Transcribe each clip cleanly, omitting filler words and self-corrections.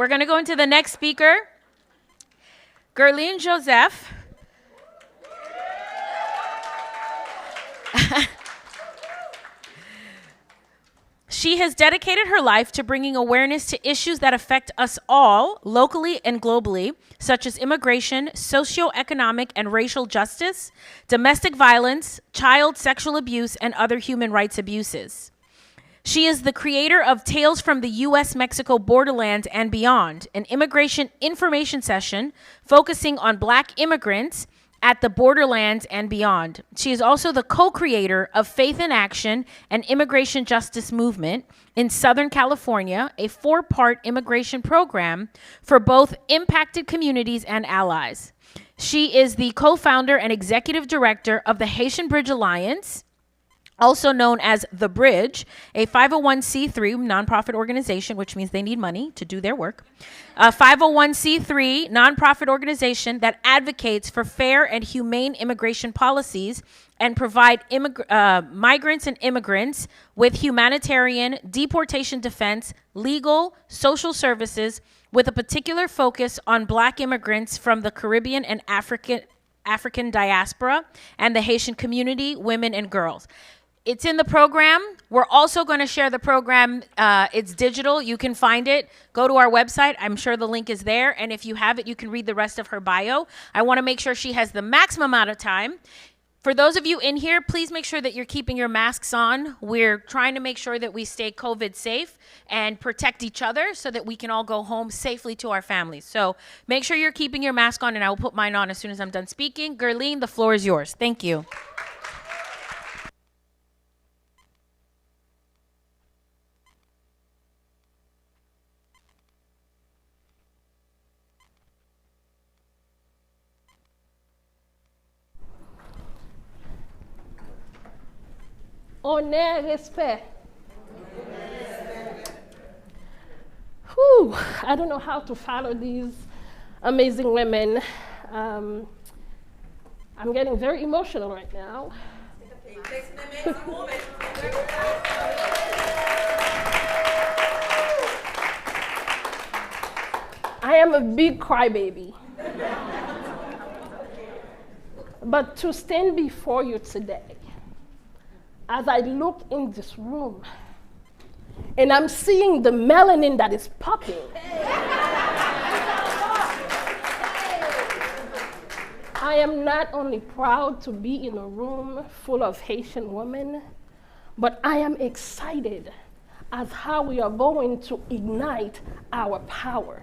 we're going to go into the next speaker, Guerline Jozef. She has dedicated her life to bringing awareness to issues that affect us all, locally and globally, such as immigration, socioeconomic and racial justice, domestic violence, child sexual abuse, and other human rights abuses. She is the creator of Tales from the U.S.-Mexico Borderlands and Beyond, an immigration information session focusing on Black immigrants at the Borderlands and Beyond. She is also the co-creator of Faith in Action, an immigration justice movement in Southern California, a 4-part immigration program for both impacted communities and allies. She is the co-founder and executive director of the Haitian Bridge Alliance, also known as The Bridge, a 501c3 nonprofit organization, which means they need money to do their work. A 501c3 nonprofit organization that advocates for fair and humane immigration policies and provide migrants and immigrants with humanitarian, deportation defense, legal, social services, with a particular focus on Black immigrants from the Caribbean and African diaspora and the Haitian community, women and girls. It's in the program. We're also going to share the program. It's digital. You can find it. Go to our website. I'm sure the link is there. And if you have it, you can read the rest of her bio. I want to make sure she has the maximum amount of time. For those of you in here, please make sure that you're keeping your masks on. We're trying to make sure that we stay COVID safe and protect each other so that we can all go home safely to our families. So make sure you're keeping your mask on, and I will put mine on as soon as I'm done speaking. Guerline, the floor is yours. Thank you. Honneur, respect. Whew, I don't know how to follow these amazing women. I'm getting very emotional right now. I am a big crybaby. But to stand before you today, as I look in this room, and I'm seeing the melanin that is popping, I am not only proud to be in a room full of Haitian women, but I am excited as how we are going to ignite our power.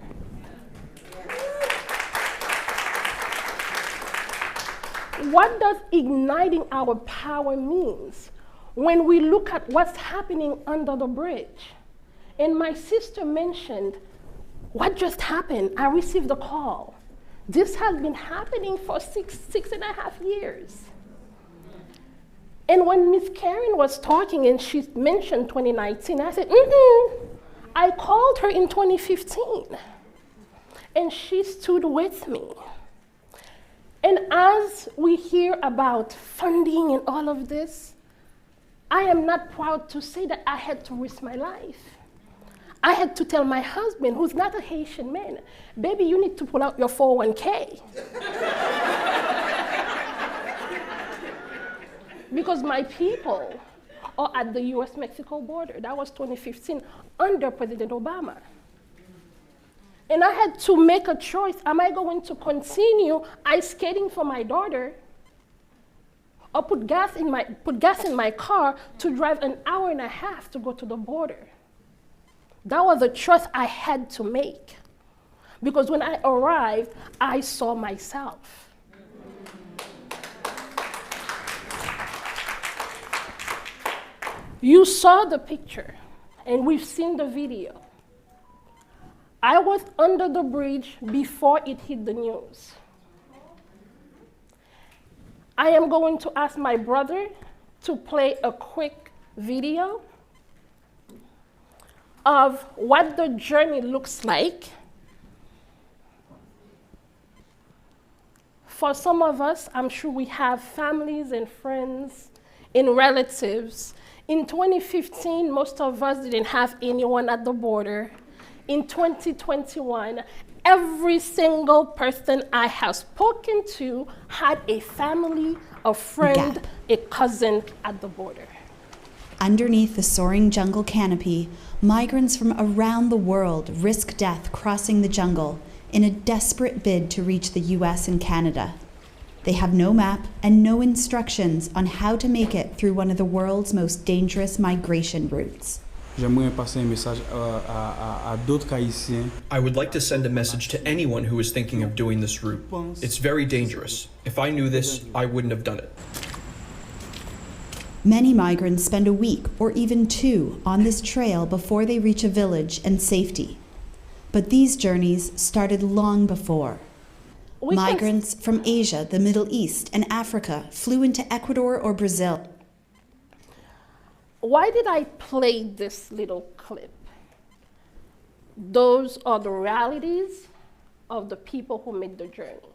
What does igniting our power means? When we look at what's happening under the bridge, and my sister mentioned, what just happened? I received a call. This has been happening for six and a half years. And when Miss Karen was talking and she mentioned 2019, I said, I called her in 2015, and she stood with me. And as we hear about funding and all of this, I am not proud to say that I had to risk my life. I had to tell my husband, who's not a Haitian man, baby, you need to pull out your 401k. Because my people are at the US-Mexico border. That was 2015, under President Obama. And I had to make a choice. Am I going to continue ice skating for my daughter, or put gas in my car to drive an hour and a half to go to the border? That was a choice I had to make. Because when I arrived, I saw myself. You saw the picture, and we've seen the video. I was under the bridge before it hit the news. I am going to ask my brother to play a quick video of what the journey looks like. For some of us, I'm sure we have families and friends and relatives. In 2015, most of us didn't have anyone at the border. in 2021, every single person I have spoken to had a family, a friend, a cousin at the border. Underneath the soaring jungle canopy, migrants from around the world risk death crossing the jungle in a desperate bid to reach the US and Canada. They have no map and no instructions on how to make it through one of the world's most dangerous migration routes. J'aimerais passer un message à d'autres Haïtiens. I would like to send a message to anyone who is thinking of doing this route. It's very dangerous. If I knew this, I wouldn't have done it. Many migrants spend a week or even 2 on this trail before they reach a village and safety. But these journeys started long before. Migrants from Asia, the Middle East, and Africa flew into Ecuador or Brazil. Why did I play this little clip? Those are the realities of the people who made the journey.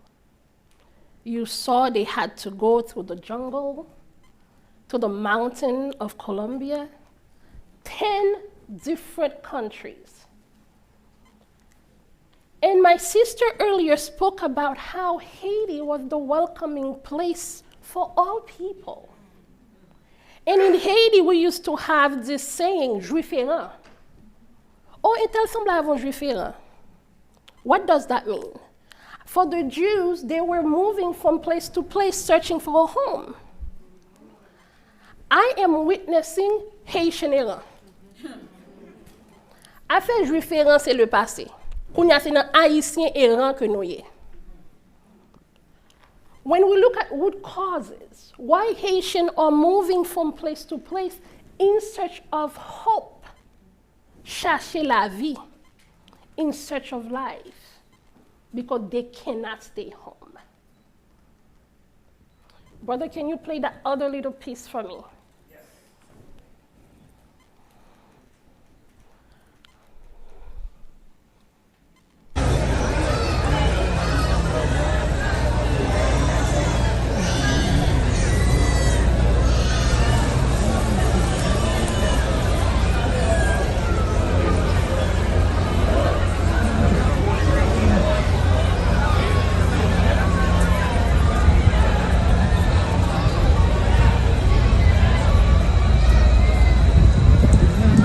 You saw they had to go through the jungle, to the mountain of Colombia, 10 different countries. And my sister earlier spoke about how Haiti was the welcoming place for all people. And in Haiti, we used to have this saying, Juif errant. Oh, un tel semble à un Juif errant. What does that mean? For the Jews, they were moving from place to place searching for a home. I am witnessing Haitian errant. Affaire Juif errant, c'est le passé. Kounya c'est nan Haïtien errant que nous y. When we look at root causes, why Haitians are moving from place to place in search of hope, chercher la vie, in search of life, because they cannot stay home. Brother, can you play that other little piece for me?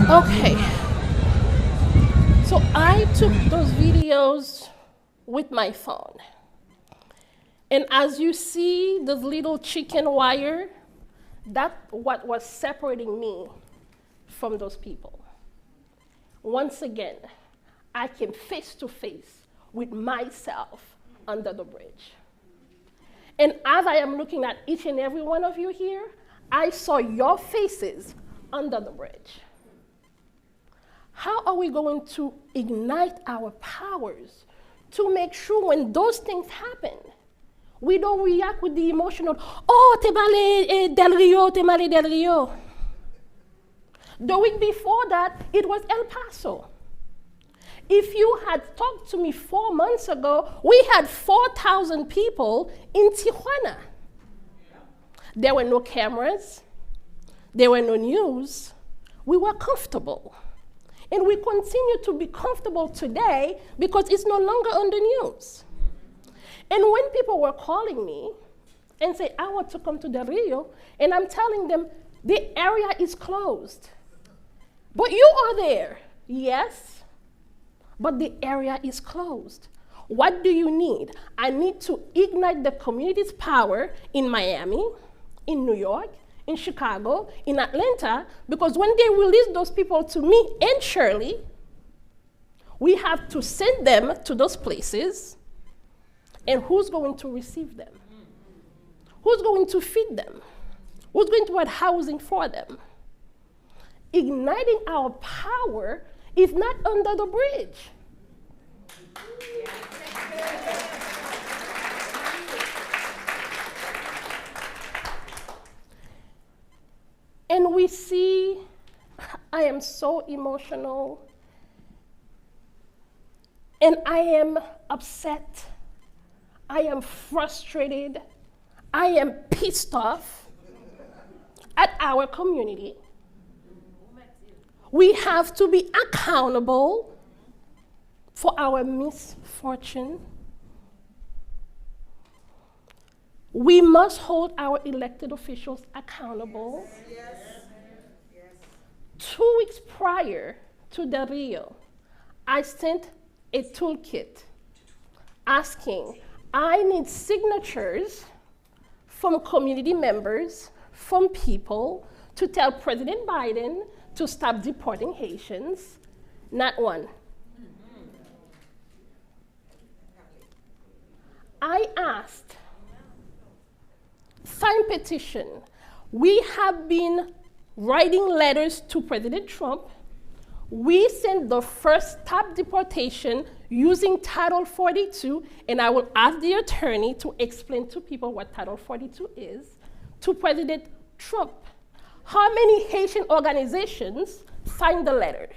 Okay, so I took those videos with my phone. And as you see this little chicken wire, that's what was separating me from those people. Once again, I came face to face with myself under the bridge. And as I am looking at each and every one of you here, I saw your faces under the bridge. How are we going to ignite our powers to make sure when those things happen, we don't react with the emotional, oh, te malé del Rio, te malé del Rio. The week before that, it was El Paso. If you had talked to me 4 months ago, we had 4,000 people in Tijuana. There were no cameras. There were no news. We were comfortable. And we continue to be comfortable today because it's no longer on the news. And when people were calling me and say, I want to come to Del Rio, and I'm telling them, the area is closed. But you are there. Yes, but the area is closed. What do you need? I need to ignite the community's power in Miami, in New York, in Chicago, in Atlanta, because when they release those people to me and Shirley, we have to send them to those places, and who's going to receive them? Who's going to feed them? Who's going to provide housing for them? Igniting our power is not under the bridge. And we see, I am so emotional, and I am upset, I am frustrated, I am pissed off at our community. We have to be accountable for our misfortune, we must hold our elected officials accountable. 2 weeks prior to the Rio, I sent a toolkit asking, I need signatures from community members, from people, to tell President Biden to stop deporting Haitians. Not one. I asked, sign petition. We have been writing letters to President Trump. We sent the first stop deportation using Title 42, and I will ask the attorney to explain to people what Title 42 is, to President Trump. How many Haitian organizations signed the letter?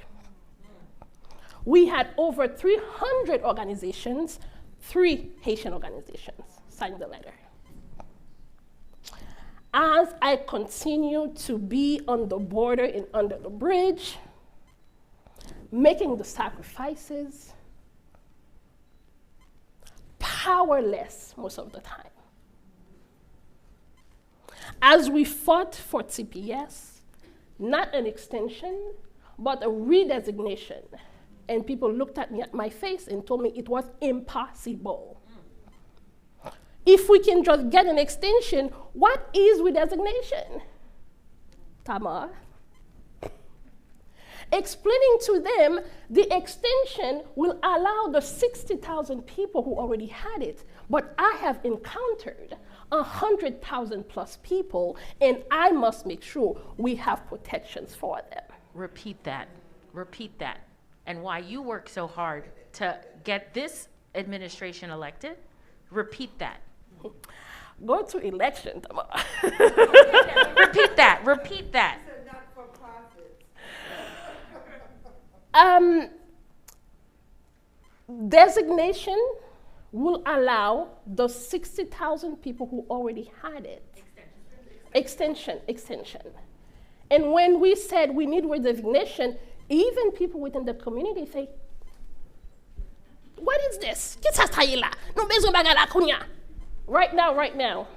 We had over 300 organizations, 3 Haitian organizations signed the letter. As I continue to be on the border and under the bridge, making the sacrifices, powerless most of the time. As we fought for TPS, not an extension, but a redesignation, and people looked at me at my face and told me it was impossible. If we can just get an extension, what is redesignation? Tamar. Explaining to them the extension will allow the 60,000 people who already had it, but I have encountered 100,000 plus people, and I must make sure we have protections for them. Repeat that. Repeat that. And why you work so hard to get this administration elected, repeat that. Go to election, Tamar. Repeat that. Repeat that. Designation will allow the 60,000 people who already had it. Extension. And when we said we need redesignation, even people within the community say, what is this? Right now.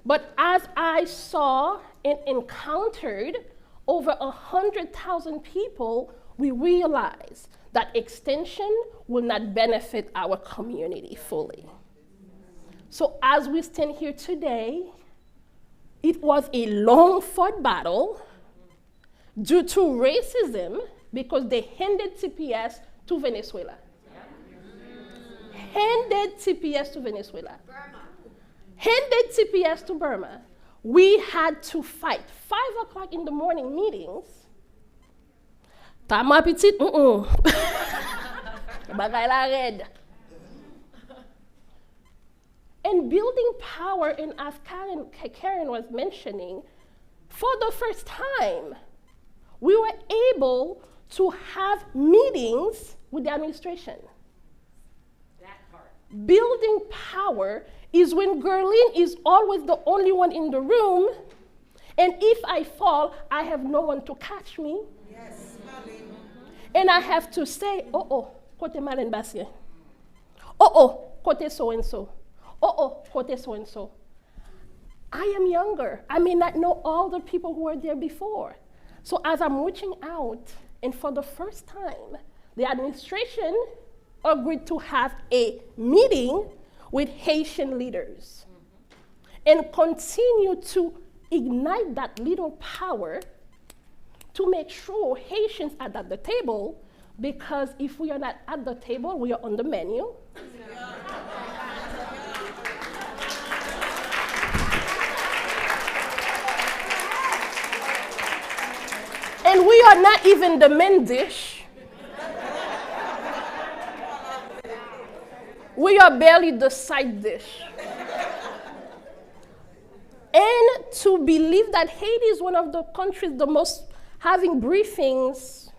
But as I saw and encountered over 100,000 people, we realized that extension will not benefit our community fully. So as we stand here today, it was a long-fought battle due to racism because they handed TPS to Venezuela. Handed TPS to Venezuela. Handed TPS to Burma. We had to fight. 5 o'clock in the morning meetings. Tama petit, bagay la red. And building power, and as Karen was mentioning, for the first time, we were able to have meetings with the administration. That part. Building power is when Guerline is always the only one in the room, and if I fall, I have no one to catch me. Yes. And I have to say, kote Malen Basien. Kote so-and-so. Kote so-and-so. I am younger. I may not know all the people who were there before. So as I'm reaching out, and for the first time, the administration agreed to have a meeting with Haitian leaders and continue to ignite that little power to make sure Haitians are at the table, because if we are not at the table, we are on the menu. And we are not even the main dish. We are barely the side dish. And to believe that Haiti is one of the countries the most having briefings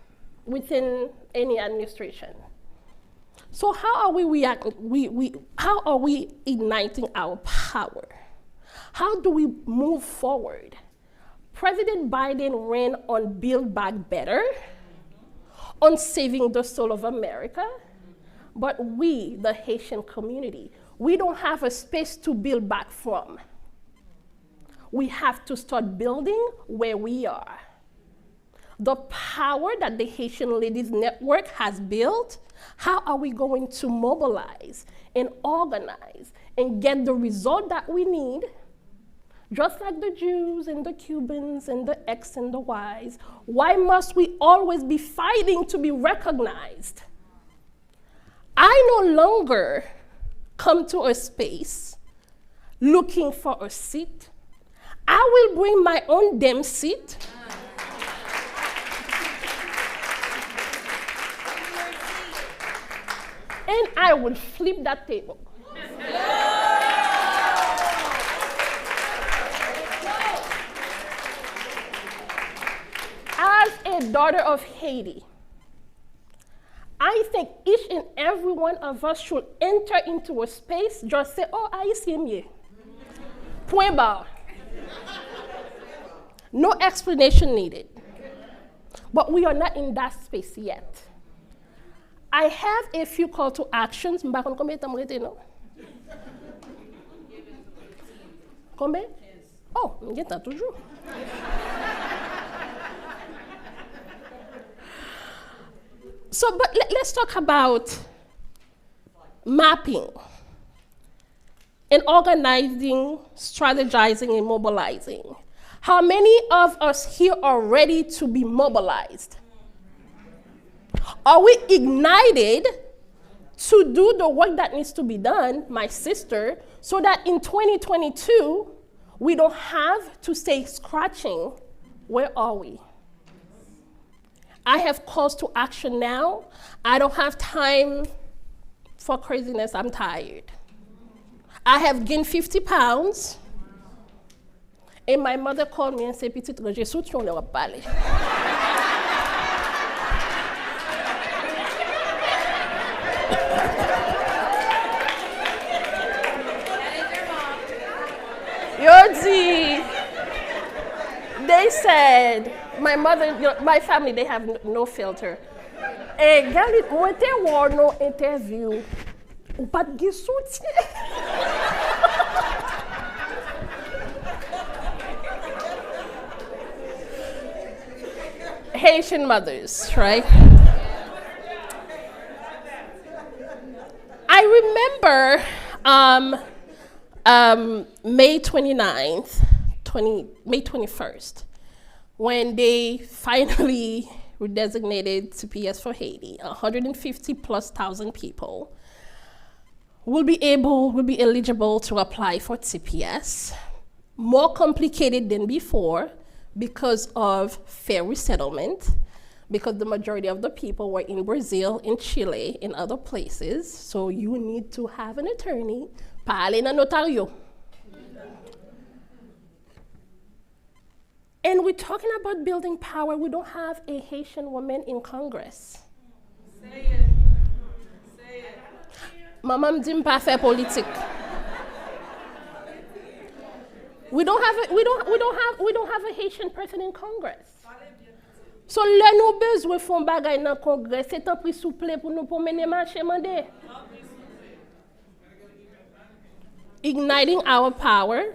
within any administration. So how are we how are we igniting our power? How do we move forward? President Biden ran on Build Back Better, on saving the soul of America, but we, the Haitian community, we don't have a space to build back from. We have to start building where we are. The power that the Haitian Ladies Network has built, how are we going to mobilize and organize and get the result that we need? Just like the Jews and the Cubans and the X and the Ys, why must we always be fighting to be recognized? I no longer come to a space looking for a seat. I will bring my own damn seat. And I will flip that table. As a daughter of Haiti, I think each and every one of us should enter into a space, just say, oh, Haitien mieux. Point barre. No explanation needed. But we are not in that space yet. I have a few call to actions. Combien? Oh, je t'en toujours. So, but let's talk about mapping and organizing, strategizing, and mobilizing. How many of us here are ready to be mobilized? Are we ignited to do the work that needs to be done, my sister, so that in 2022, we don't have to stay scratching? Where are we? I have calls to action now. I don't have time for craziness. I'm tired. I have gained 50 pounds. And my mother called me and said, Petite, je suis sur le parler. Yodzi, they said, my mother, my family, they have no filter. Et Guerline, when they were no interview, ou pas de soutien. Haitian mothers, right? I remember May 29th, May 21st, when they finally redesignated CPS for Haiti. 150,000+ people will be eligible to apply for CPS. More complicated than before because of fair resettlement, because the majority of the people were in Brazil, in Chile, in other places. So you need to have an attorney, parler na notario. And we're talking about building power. We don't have a Haitian woman in Congress. Say it. Say it. Maman me dit m'pas faire politique. We don't have a Haitian person in Congress. So là nous besoin font bagay dans Congrès, c'est un prix souple pour nous pour mener marché mandé. Igniting our power,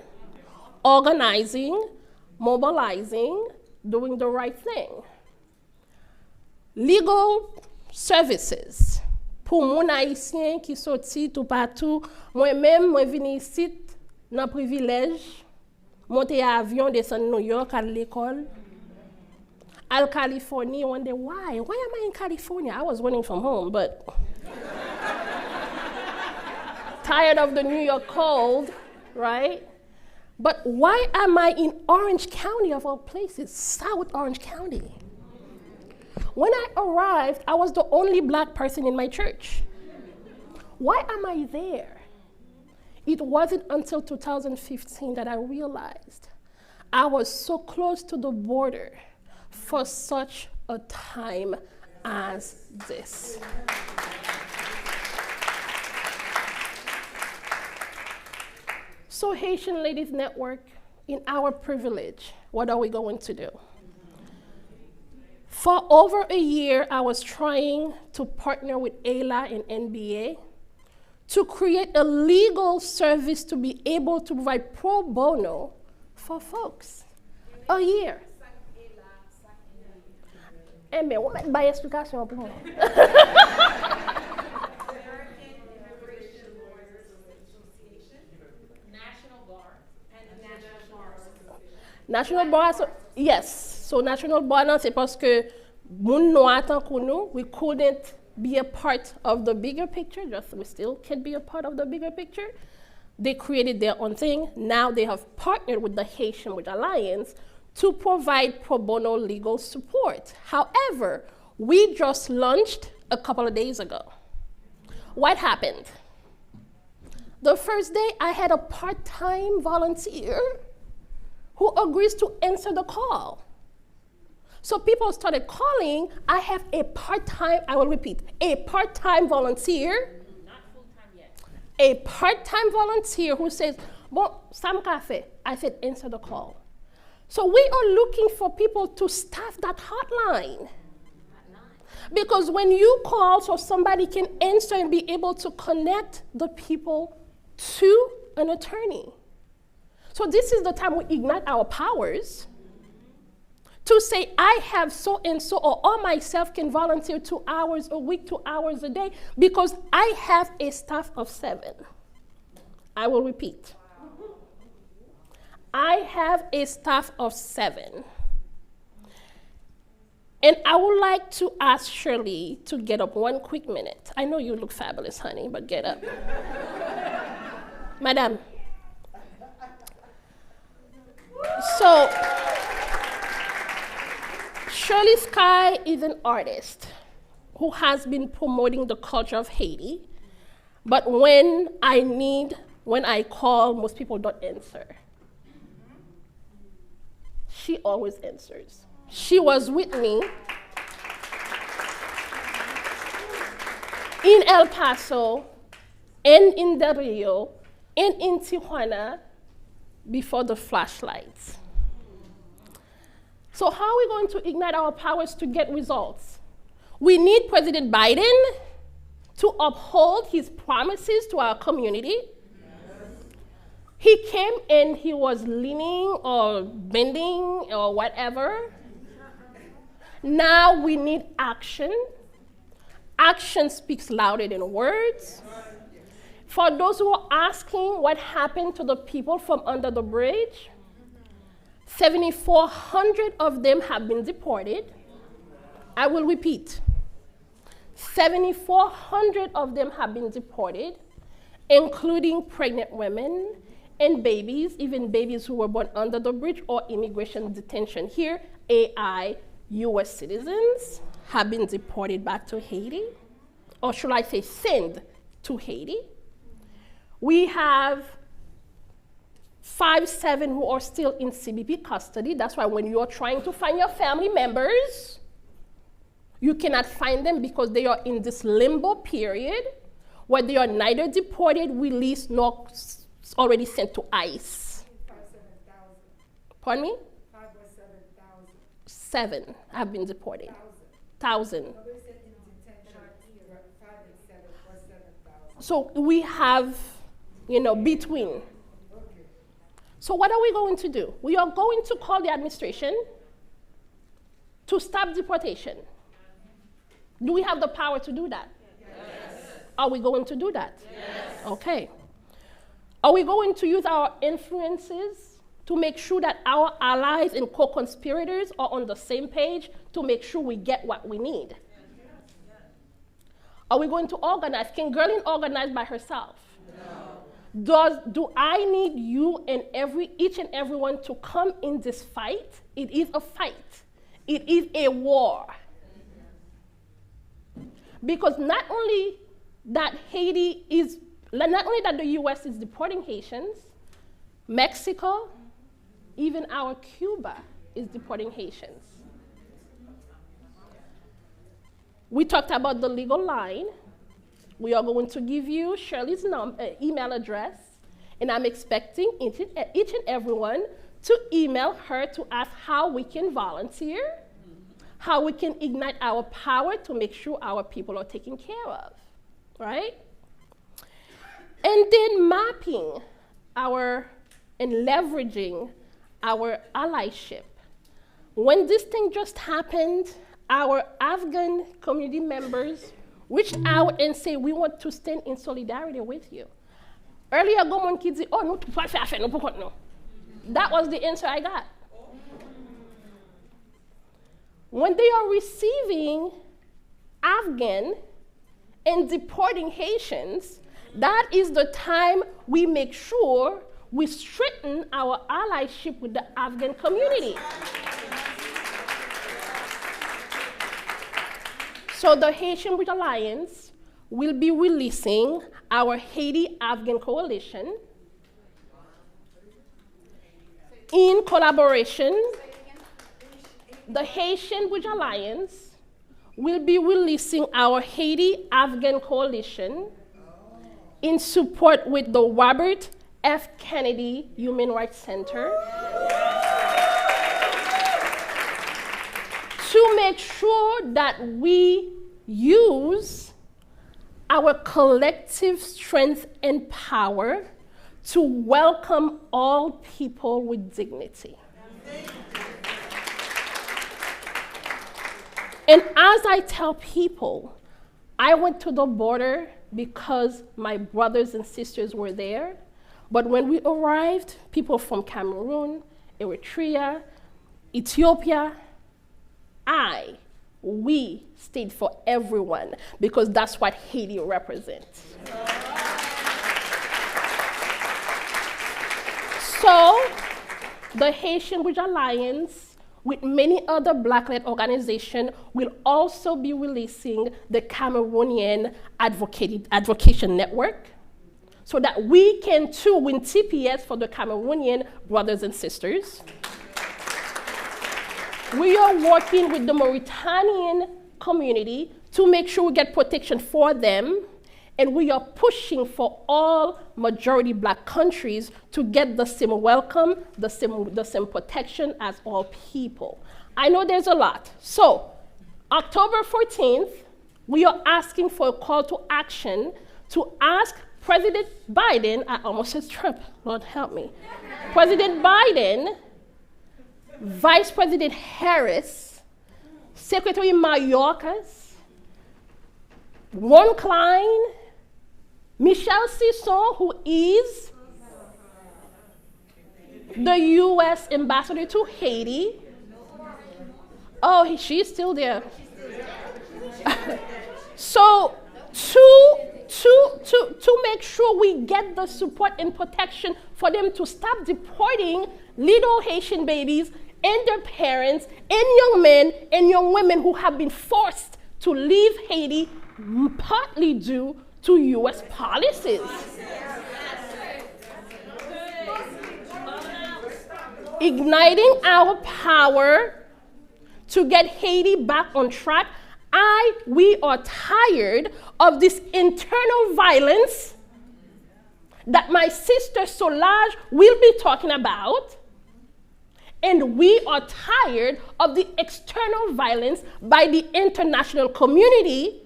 organizing, mobilizing, doing the right thing. Legal services. Pour moun haïtien qui sorti tout partout, moi-même, moi vini ici dans privilège, monter avion, descendre New York à l'école. Al California, wonder why am I in California? I was running from home, but tired of the New York cold, right? But why am I in Orange County of all places, South Orange County? When I arrived, I was the only black person in my church. Why am I there? It wasn't until 2015 that I realized I was so close to the border for such a time as this. So Haitian Ladies Network, in our privilege, what are we going to do? For over a year, I was trying to partner with ALA and NBA to create a legal service to be able to provide pro bono for folks. A year. Eh bien, on va mettre by explication pour moi. National Bar, yes. So National Bar, c'est parce que moun noir tant que nous, we couldn't be a part of the bigger picture. Just we still can be a part of the bigger picture. They created their own thing. Now they have partnered with the Haitian Bridge Alliance to provide pro bono legal support. However, we just launched a couple of days ago. What happened? The first day, I had a part-time volunteer who agrees to answer the call. So people started calling. I have a part-time, I will repeat, a part-time volunteer. Not full-time yet. A part-time volunteer who says, bon, Sam Cafe. I said, answer the call. So we are looking for people to staff that hotline. Because when you call, so somebody can answer and be able to connect the people to an attorney. So this is the time we ignite our powers to say, I have so and so, or I myself can volunteer 2 hours a week, 2 hours a day, because I have a staff of 7. I will repeat. I have a staff of 7. And I would like to ask Shirley to get up 1 quick minute. I know you look fabulous, honey, but get up. Madam. So, Shirley Sky is an artist who has been promoting the culture of Haiti, but when I call, most people don't answer. She always answers. She was with me in El Paso, and in Del Rio, and in Tijuana before the flashlights. So how are we going to ignite our powers to get results? We need President Biden to uphold his promises to our community. He came and he was leaning or bending or whatever. Now we need action. Action speaks louder than words. For those who are asking what happened to the people from under the bridge, 7,400 of them have been deported. I will repeat. 7,400 of them have been deported, including pregnant women and babies, even babies who were born under the bridge or immigration detention here. AI US citizens have been deported back to Haiti, or should I say sent to Haiti. We have 5-7 who are still in CBP custody. That's why when you're trying to find your family members, you cannot find them because they are in this limbo period where they are neither deported, released, nor already sent to ICE. 5,000. Pardon me? 5 or 7,000. 7 have been deported. 1,000. No, they said in detention, 5 and 7 or 7,000. So we have, between. Okay. So what are we going to do? We are going to call the administration to stop deportation. Do we have the power to do that? Yes. Are we going to do that? Yes. Okay. Are we going to use our influences to make sure that our allies and co-conspirators are on the same page to make sure we get what we need? Are we going to organize? Can Guerline organize by herself? No. Do I need you and each and everyone to come in this fight? It is a fight. It is a war. Because not only that the US is deporting Haitians, Mexico, even our Cuba is deporting Haitians. We talked about the legal line. We are going to give you Shirley's email address, and I'm expecting each and everyone to email her to ask how we can volunteer, how we can ignite our power to make sure our people are taken care of, right? And then mapping and leveraging our allyship. When this thing just happened, our Afghan community members reached out and said, we want to stand in solidarity with you. Earlier, Gomon kids said, oh, no, no. That was the answer I got. When they are receiving Afghan and deporting Haitians, that is the time we make sure we strengthen our allyship with the Afghan community. So the Haitian Bridge Alliance will be releasing our Haiti-Afghan coalition in collaboration. The Haitian Bridge Alliance will be releasing our Haiti-Afghan coalition in support with the Robert F. Kennedy Human Rights Center to make sure that we use our collective strength and power to welcome all people with dignity. And as I tell people, I went to the border because my brothers and sisters were there. But when we arrived, people from Cameroon, Eritrea, Ethiopia, we stayed for everyone because that's what Haiti represents. So the Haitian Bridge Alliance, with many other Black-led organizations, will also be releasing the Cameroonian Advocation Network so that we can too win TPS for the Cameroonian brothers and sisters. We are working with the Mauritanian community to make sure we get protection for them, and we are pushing for all majority Black countries to get the same welcome, the same protection as all people. I know there's a lot. So, October 14th, we are asking for a call to action to ask President Biden, I almost said Trump, Lord help me. President Biden, Vice President Harris, Secretary Mayorkas, Ron Klein, Michelle Sisson, who is the U.S. ambassador to Haiti. Oh, she's still there. So to make sure we get the support and protection for them to stop deporting little Haitian babies and their parents and young men and young women who have been forced to leave Haiti partly due to U.S. policies. Igniting our power to get Haiti back on track. We are tired of this internal violence that my sister Solange will be talking about. And we are tired of the external violence by the international community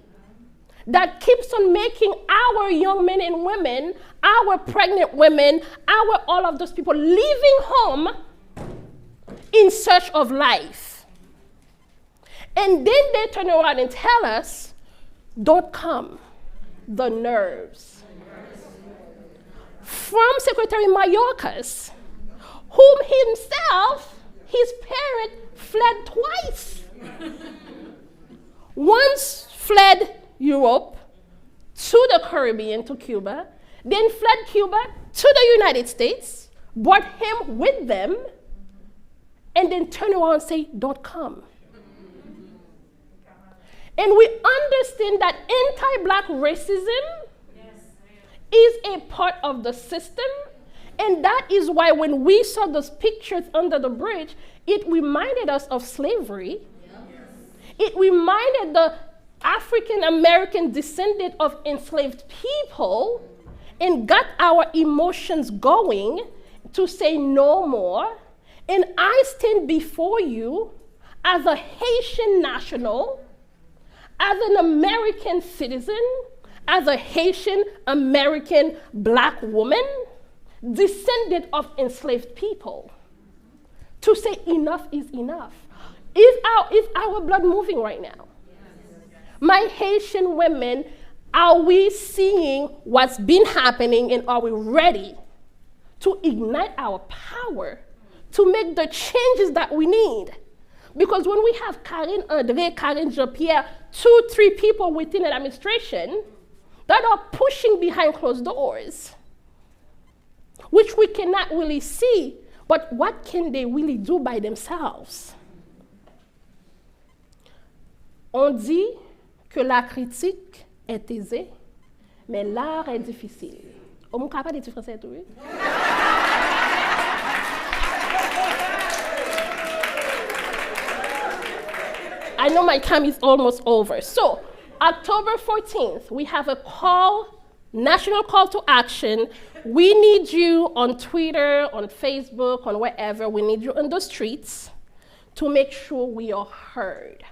that keeps on making our young men and women, our pregnant women, all of those people leaving home in search of life. And then they turn around and tell us, don't come. The nerves. From Secretary Mayorkas, whom himself, his parent, fled twice. Once fled Europe to the Caribbean, to Cuba, then fled Cuba to the United States, brought him with them, and then turned around and say, don't come. And we understand that anti-Black racism is a part of the system, and that is why when we saw those pictures under the bridge, it reminded us of slavery. It reminded the African American descendant of enslaved people and got our emotions going to say no more. And I stand before you as a Haitian national, as an American citizen, as a Haitian American black woman, descendant of enslaved people, to say enough is enough. Is our blood moving right now? My Haitian women, are we seeing what's been happening, and are we ready to ignite our power to make the changes that we need? Because when we have Karine Andre, Karine Jean-Pierre, 2-3 people within an administration that are pushing behind closed doors, which we cannot really see, but what can they really do by themselves? On dit que la critique est aisée, mais l'art est difficile. On est capable de dire français tout, oui? I know my time is almost over. So, October 14th, we have a national call to action. We need you on Twitter, on Facebook, on wherever. We need you on the streets to make sure we are heard.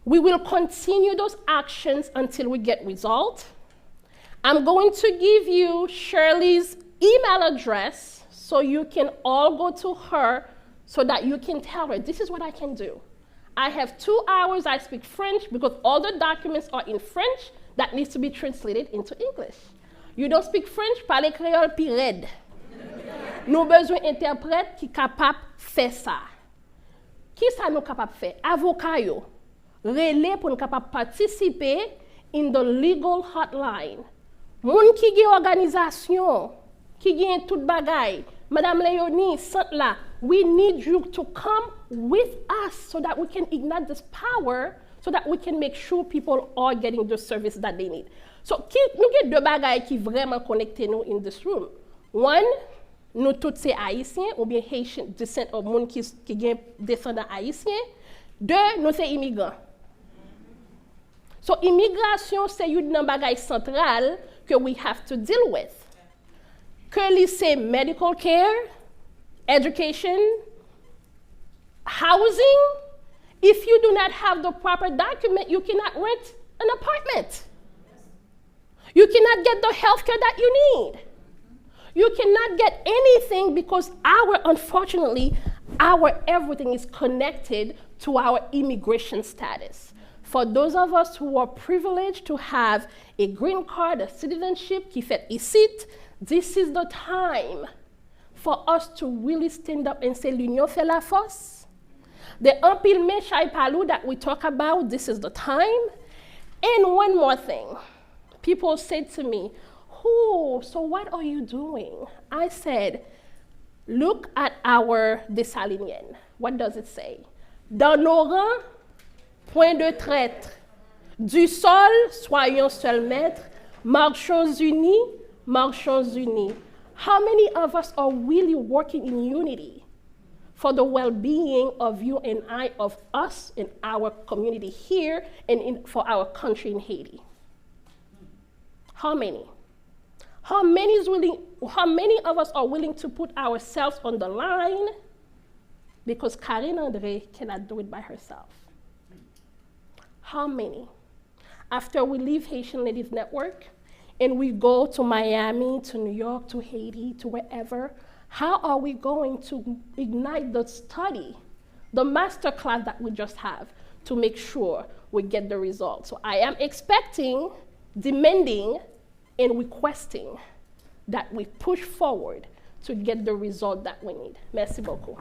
We will continue those actions until we get results. I'm going to give you Shirley's email address so you can all go to her so that you can tell her, this is what I can do. I have 2 hours, I speak French, because all the documents are in French that needs to be translated into English. You don't speak French, parlez créole pi red. Nous besoin interprète qui capable faire ça. Qui ça nous capable faire? Avocat yo. Relais pour nous capable participer in the legal hotline. Moun qui gen organisation, qui gen tout bagay, Madame Léonie, Santla, we need you to come with us so that we can ignite this power, so that we can make sure people are getting the service that they need. So, nous gen deux bagay qui vraiment connecté nous in this room. One, nous tous c'est haïtiens ou bien Haitian descent ou moun qui gen descendant haïtien. Deux, nous c'est immigrants. So, immigration c'est une bagay central que we have to deal with. Que c'est medical care, education, housing. If you do not have the proper document, you cannot rent an apartment. You cannot get the health care that you need. You cannot get anything because unfortunately, our everything is connected to our immigration status. For those of us who are privileged to have a green card, a citizenship, qui fait ici, this is the time for us to really stand up and say, l'union fait la force. The empilment chay palou that we talk about, this is the time. And one more thing. People said to me, so what are you doing? I said, look at our Dessalinienne. What does it say? Dans nos rangs, point de traître. Du sol, soyons seuls maîtres. Marchons unis, marchons unis. How many of us are really working in unity for the well-being of you and I, of us and our community here, and for our country in Haiti? How many? How many of us are willing to put ourselves on the line? Because Karine Andre cannot do it by herself. How many? After we leave Haitian Ladies Network and we go to Miami, to New York, to Haiti, to wherever, how are we going to ignite the study, the master class that we just have, to make sure we get the results? So I am expecting, demanding, and requesting that we push forward to get the result that we need. Merci beaucoup.